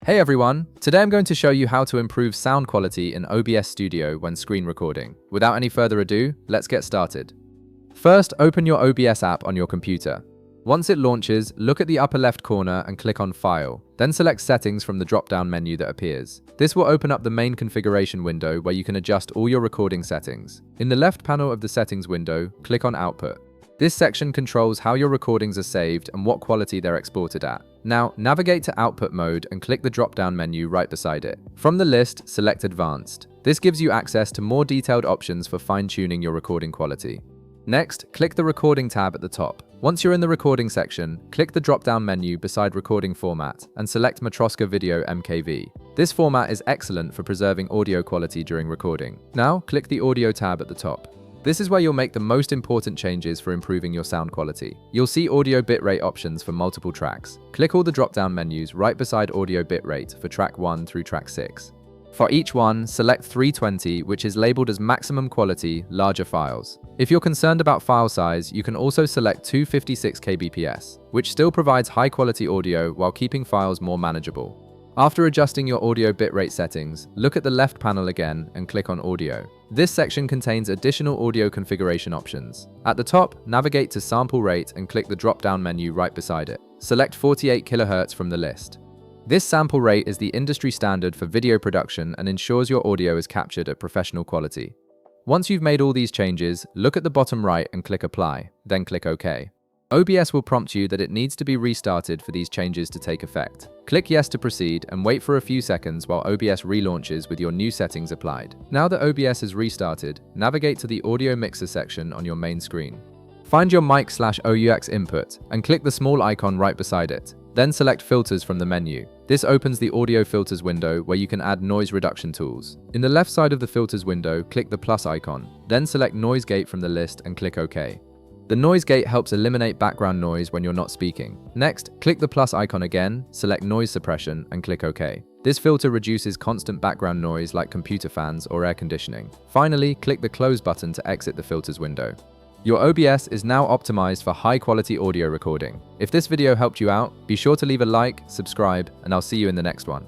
Hey everyone! Today I'm going to show you how to improve sound quality in OBS Studio when screen recording. Without any further ado, let's get started. First, open your OBS app on your computer. Once it launches, look at the upper left corner and click on File. Then select Settings from the drop-down menu that appears. This will open up the main configuration window where you can adjust all your recording settings. In the left panel of the settings window, click on Output. This section controls how your recordings are saved and what quality they're exported at. Now, navigate to Output mode and click the drop-down menu right beside it. From the list, select Advanced. This gives you access to more detailed options for fine-tuning your recording quality. Next, click the Recording tab at the top. Once you're in the Recording section, click the drop-down menu beside Recording Format and select Matroska Video MKV. This format is excellent for preserving audio quality during recording. Now, click the Audio tab at the top. This is where you'll make the most important changes for improving your sound quality. You'll see audio bitrate options for multiple tracks. Click all the drop-down menus right beside audio bitrate for track 1 through track 6. For each one, select 320, which is labeled as maximum quality, larger files. If you're concerned about file size, you can also select 256 kbps, which still provides high-quality audio while keeping files more manageable. After adjusting your audio bitrate settings, look at the left panel again and click on Audio. This section contains additional audio configuration options. At the top, navigate to Sample Rate and click the drop-down menu right beside it. Select 48 kHz from the list. This sample rate is the industry standard for video production and ensures your audio is captured at professional quality. Once you've made all these changes, look at the bottom right and click Apply, then click OK. OBS will prompt you that it needs to be restarted for these changes to take effect. Click Yes to proceed and wait for a few seconds while OBS relaunches with your new settings applied. Now that OBS is restarted, navigate to the Audio Mixer section on your main screen. Find your mic/aux input and click the small icon right beside it. Then select Filters from the menu. This opens the Audio Filters window where you can add noise reduction tools. In the left side of the Filters window, click the plus icon. Then select Noise Gate from the list and click OK. The noise gate helps eliminate background noise when you're not speaking. Next, click the plus icon again, select Noise Suppression, and click OK. This filter reduces constant background noise like computer fans or air conditioning. Finally, click the Close button to exit the filters window. Your OBS is now optimized for high-quality audio recording. If this video helped you out, be sure to leave a like, subscribe, and I'll see you in the next one.